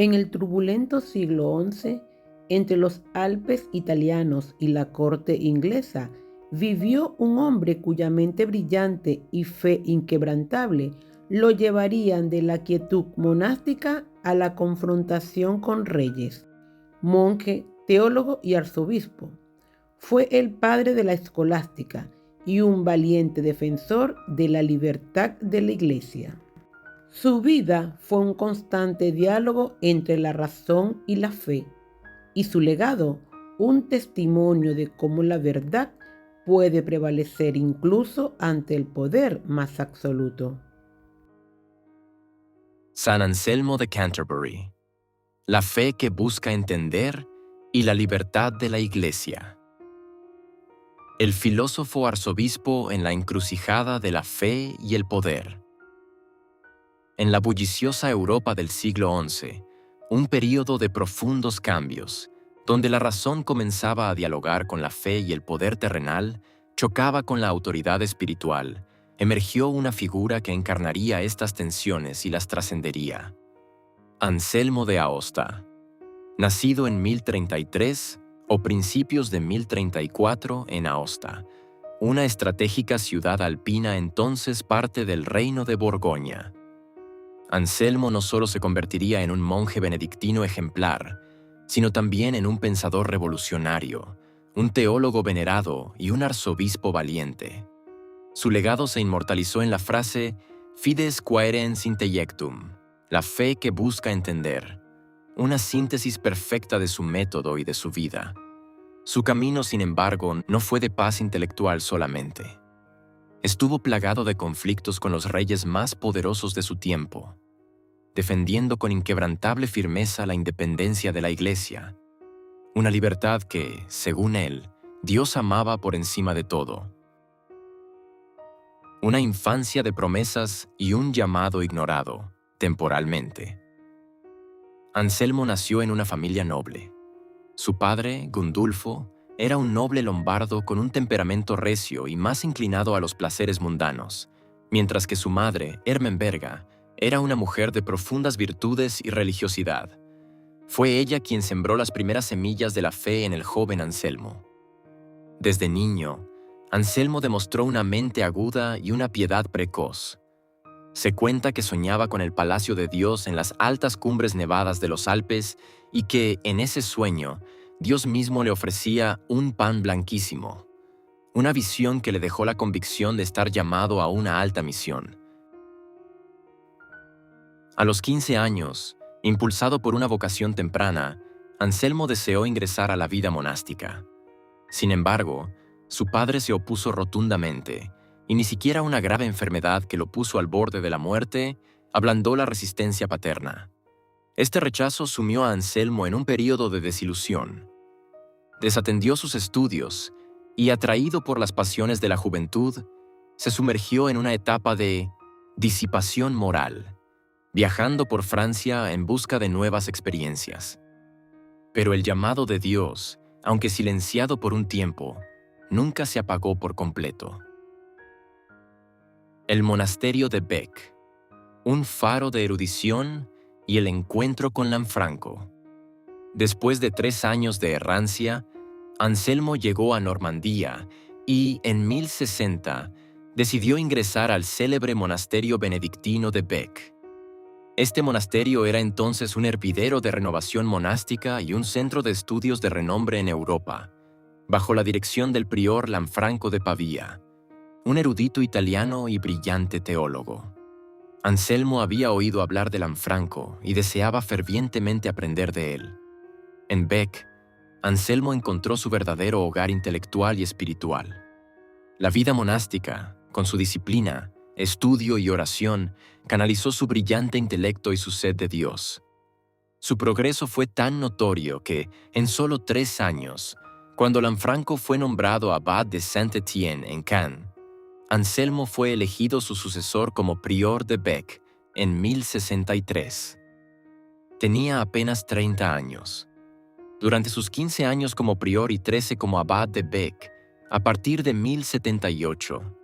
En el turbulento siglo XI, entre los Alpes italianos y la corte inglesa, vivió un hombre cuya mente brillante y fe inquebrantable lo llevarían de la quietud monástica a la confrontación con reyes, monje, teólogo y arzobispo. Fue el padre de la escolástica y un valiente defensor de la libertad de la Iglesia. Su vida fue un constante diálogo entre la razón y la fe, y su legado un testimonio de cómo la verdad puede prevalecer incluso ante el poder más absoluto. San Anselmo de Canterbury. La fe que busca entender y la libertad de la Iglesia. El filósofo arzobispo en la encrucijada de la fe y el poder. En la bulliciosa Europa del siglo XI, un período de profundos cambios, donde la razón comenzaba a dialogar con la fe y el poder terrenal, chocaba con la autoridad espiritual, emergió una figura que encarnaría estas tensiones y las trascendería. Anselmo de Aosta. Nacido en 1033 o principios de 1034 en Aosta, una estratégica ciudad alpina entonces parte del reino de Borgoña. Anselmo no solo se convertiría en un monje benedictino ejemplar, sino también en un pensador revolucionario, un teólogo venerado y un arzobispo valiente. Su legado se inmortalizó en la frase «Fides quaerens intellectum», la fe que busca entender, una síntesis perfecta de su método y de su vida. Su camino, sin embargo, no fue de paz intelectual solamente. Estuvo plagado de conflictos con los reyes más poderosos de su tiempo, defendiendo con inquebrantable firmeza la independencia de la Iglesia, una libertad que, según él, Dios amaba por encima de todo. Una infancia de promesas y un llamado ignorado, temporalmente. Anselmo nació en una familia noble. Su padre, Gundulfo, era un noble lombardo con un temperamento recio y más inclinado a los placeres mundanos, mientras que su madre, Ermenberga, era una mujer de profundas virtudes y religiosidad. Fue ella quien sembró las primeras semillas de la fe en el joven Anselmo. Desde niño, Anselmo demostró una mente aguda y una piedad precoz. Se cuenta que soñaba con el palacio de Dios en las altas cumbres nevadas de los Alpes y que, en ese sueño, Dios mismo le ofrecía un pan blanquísimo, una visión que le dejó la convicción de estar llamado a una alta misión. A los 15 años, impulsado por una vocación temprana, Anselmo deseó ingresar a la vida monástica. Sin embargo, su padre se opuso rotundamente, y ni siquiera una grave enfermedad que lo puso al borde de la muerte ablandó la resistencia paterna. Este rechazo sumió a Anselmo en un período de desilusión. Desatendió sus estudios y, atraído por las pasiones de la juventud, se sumergió en una etapa de disipación moral, viajando por Francia en busca de nuevas experiencias. Pero el llamado de Dios, aunque silenciado por un tiempo, nunca se apagó por completo. El monasterio de Bec, un faro de erudición y el encuentro con Lanfranco. Después de 3 años de errancia, Anselmo llegó a Normandía y, en 1060, decidió ingresar al célebre monasterio benedictino de Bec. Este monasterio era entonces un hervidero de renovación monástica y un centro de estudios de renombre en Europa, bajo la dirección del prior Lanfranco de Pavía, un erudito italiano y brillante teólogo. Anselmo había oído hablar de Lanfranco y deseaba fervientemente aprender de él. En Bec, Anselmo encontró su verdadero hogar intelectual y espiritual. La vida monástica, con su disciplina, estudio y oración, canalizó su brillante intelecto y su sed de Dios. Su progreso fue tan notorio que, en solo 3 años, cuando Lanfranco fue nombrado abad de Saint-Étienne en Caen, Anselmo fue elegido su sucesor como prior de Bec en 1063. Tenía apenas 30 años. Durante sus 15 años como prior y 13 como abad de Bec, a partir de 1078,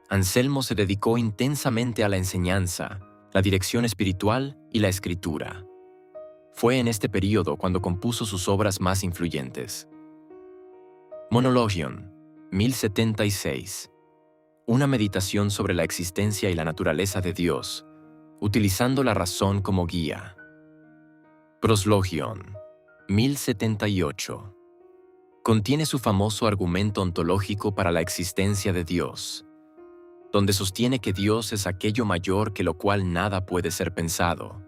Anselmo se dedicó intensamente a la enseñanza, la dirección espiritual y la escritura. Fue en este período cuando compuso sus obras más influyentes. Monologion, 1076. Una meditación sobre la existencia y la naturaleza de Dios, utilizando la razón como guía. Proslogion, 1078. Contiene su famoso argumento ontológico para la existencia de Dios, donde sostiene que Dios es aquello mayor que lo cual nada puede ser pensado,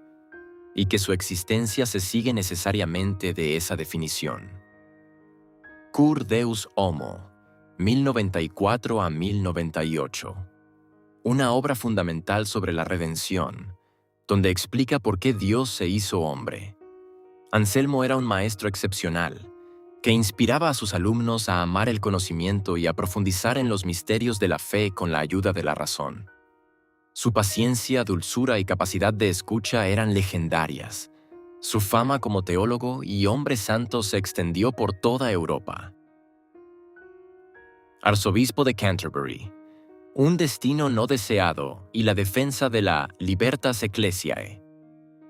y que su existencia se sigue necesariamente de esa definición. Cur Deus Homo, 1094 a 1098. Una obra fundamental sobre la redención, donde explica por qué Dios se hizo hombre. Anselmo era un maestro excepcional, que inspiraba a sus alumnos a amar el conocimiento y a profundizar en los misterios de la fe con la ayuda de la razón. Su paciencia, dulzura y capacidad de escucha eran legendarias. Su fama como teólogo y hombre santo se extendió por toda Europa. Arzobispo de Canterbury. Un destino no deseado y la defensa de la Libertas Ecclesiae.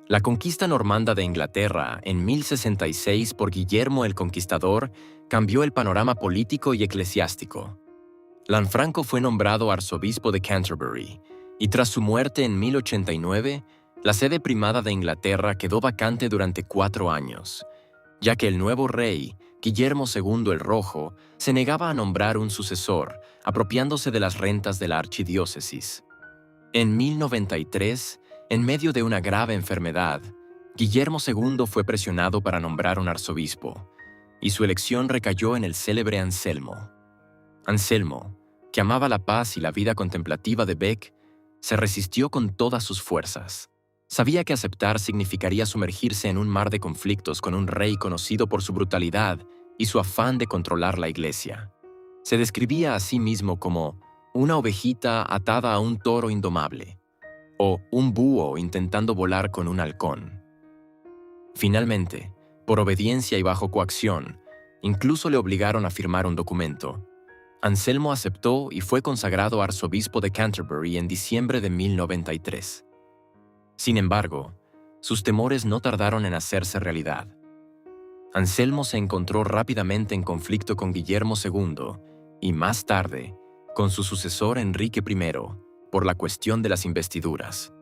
La conquista normanda de Inglaterra en 1066 por Guillermo el Conquistador cambió el panorama político y eclesiástico. Lanfranco fue nombrado arzobispo de Canterbury, y tras su muerte en 1089, la sede primada de Inglaterra quedó vacante durante 4 años, ya que el nuevo rey, Guillermo II el Rojo, se negaba a nombrar un sucesor, apropiándose de las rentas de la archidiócesis. En 1093, en medio de una grave enfermedad, Guillermo II fue presionado para nombrar un arzobispo, y su elección recayó en el célebre Anselmo. Anselmo, que amaba la paz y la vida contemplativa de Beck, se resistió con todas sus fuerzas. Sabía que aceptar significaría sumergirse en un mar de conflictos con un rey conocido por su brutalidad y su afán de controlar la iglesia. Se describía a sí mismo como una ovejita atada a un toro indomable, o un búho intentando volar con un halcón. Finalmente, por obediencia y bajo coacción, incluso le obligaron a firmar un documento. Anselmo aceptó y fue consagrado arzobispo de Canterbury en diciembre de 1093. Sin embargo, sus temores no tardaron en hacerse realidad. Anselmo se encontró rápidamente en conflicto con Guillermo II y, más tarde, con su sucesor Enrique I, por la cuestión de las investiduras.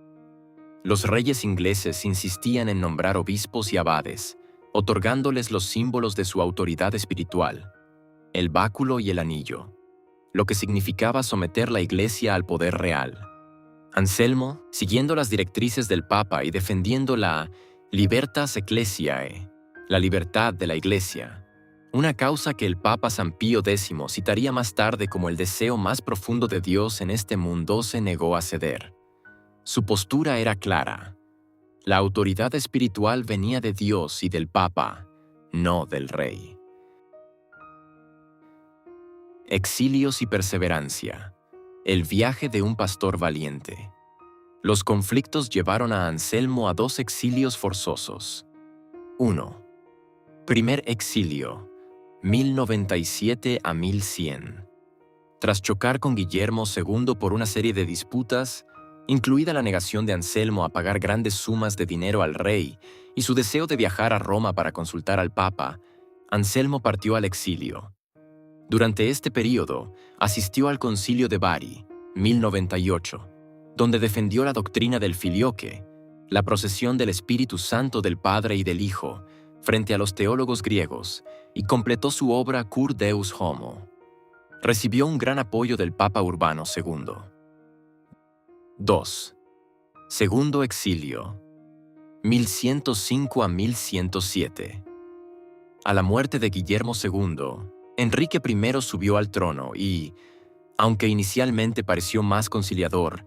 Los reyes ingleses insistían en nombrar obispos y abades, otorgándoles los símbolos de su autoridad espiritual, el báculo y el anillo, lo que significaba someter la iglesia al poder real. Anselmo, siguiendo las directrices del Papa y defendiendo la Libertas Ecclesiae, la libertad de la iglesia, una causa que el Papa San Pío X citaría más tarde como el deseo más profundo de Dios en este mundo, se negó a ceder. Su postura era clara. La autoridad espiritual venía de Dios y del Papa, no del Rey. Exilios y perseverancia. El viaje de un pastor valiente. Los conflictos llevaron a Anselmo a 2 exilios forzosos. 1. Primer exilio, 1097 a 1100. Tras chocar con Guillermo II por una serie de disputas, incluida la negación de Anselmo a pagar grandes sumas de dinero al rey y su deseo de viajar a Roma para consultar al Papa, Anselmo partió al exilio. Durante este período, asistió al Concilio de Bari, 1098, donde defendió la doctrina del filioque, la procesión del Espíritu Santo del Padre y del Hijo, frente a los teólogos griegos, y completó su obra Cur Deus Homo. Recibió un gran apoyo del Papa Urbano II. 2. Segundo exilio, 1105 a 1107. A la muerte de Guillermo II, Enrique I subió al trono y, aunque inicialmente pareció más conciliador,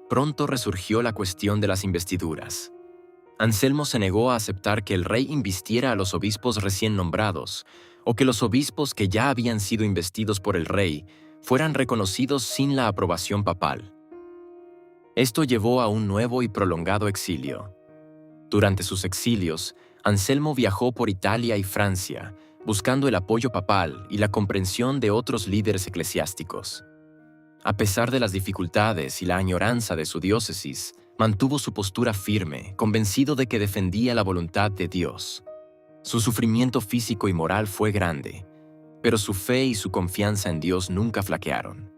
pronto resurgió la cuestión de las investiduras. Anselmo se negó a aceptar que el rey invistiera a los obispos recién nombrados, o que los obispos que ya habían sido investidos por el rey fueran reconocidos sin la aprobación papal. Esto llevó a un nuevo y prolongado exilio. Durante sus exilios, Anselmo viajó por Italia y Francia, buscando el apoyo papal y la comprensión de otros líderes eclesiásticos. A pesar de las dificultades y la añoranza de su diócesis, mantuvo su postura firme, convencido de que defendía la voluntad de Dios. Su sufrimiento físico y moral fue grande, pero su fe y su confianza en Dios nunca flaquearon.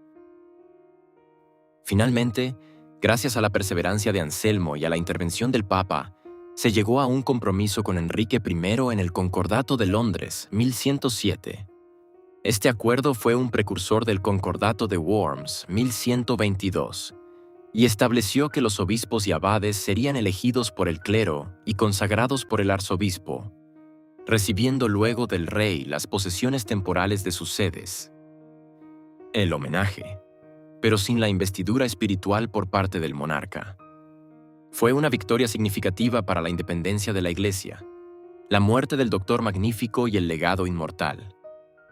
Finalmente, gracias a la perseverancia de Anselmo y a la intervención del Papa, se llegó a un compromiso con Enrique I en el Concordato de Londres, 1107. Este acuerdo fue un precursor del Concordato de Worms, 1122, y estableció que los obispos y abades serían elegidos por el clero y consagrados por el arzobispo, recibiendo luego del rey las posesiones temporales de sus sedes. El homenaje, pero sin la investidura espiritual por parte del monarca. Fue una victoria significativa para la independencia de la Iglesia, la muerte del Doctor Magnífico y el legado inmortal.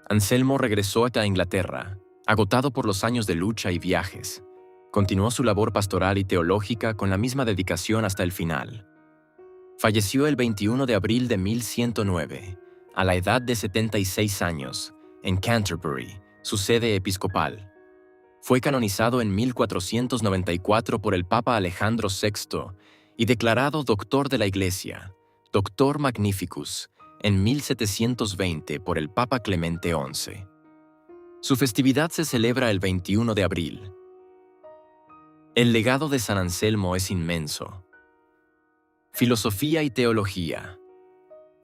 Anselmo regresó a Inglaterra, agotado por los años de lucha y viajes. Continuó su labor pastoral y teológica con la misma dedicación hasta el final. Falleció el 21 de abril de 1109, a la edad de 76 años, en Canterbury, su sede episcopal. Fue canonizado en 1494 por el Papa Alejandro VI y declarado Doctor de la Iglesia, Doctor Magnificus, en 1720 por el Papa Clemente XI. Su festividad se celebra el 21 de abril. El legado de San Anselmo es inmenso. Filosofía y teología.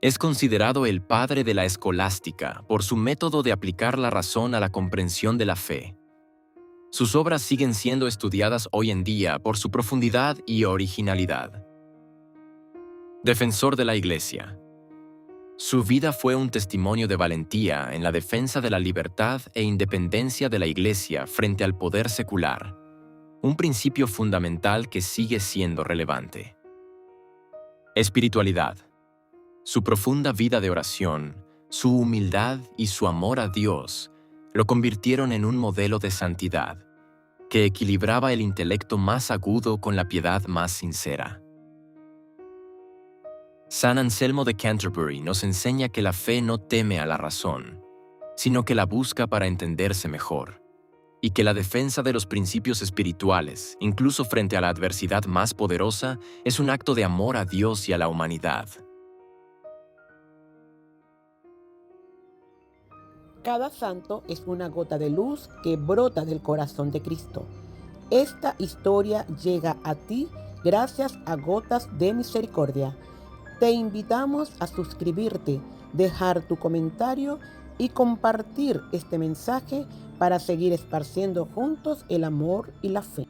Es considerado el padre de la escolástica por su método de aplicar la razón a la comprensión de la fe. Sus obras siguen siendo estudiadas hoy en día por su profundidad y originalidad. Defensor de la Iglesia. Su vida fue un testimonio de valentía en la defensa de la libertad e independencia de la Iglesia frente al poder secular, un principio fundamental que sigue siendo relevante. Espiritualidad. Su profunda vida de oración, su humildad y su amor a Dios lo convirtieron en un modelo de santidad, que equilibraba el intelecto más agudo con la piedad más sincera. San Anselmo de Canterbury nos enseña que la fe no teme a la razón, sino que la busca para entenderse mejor, y que la defensa de los principios espirituales, incluso frente a la adversidad más poderosa, es un acto de amor a Dios y a la humanidad. Cada santo es una gota de luz que brota del corazón de Cristo. Esta historia llega a ti gracias a Gotas de Misericordia. Te invitamos a suscribirte, dejar tu comentario y compartir este mensaje para seguir esparciendo juntos el amor y la fe.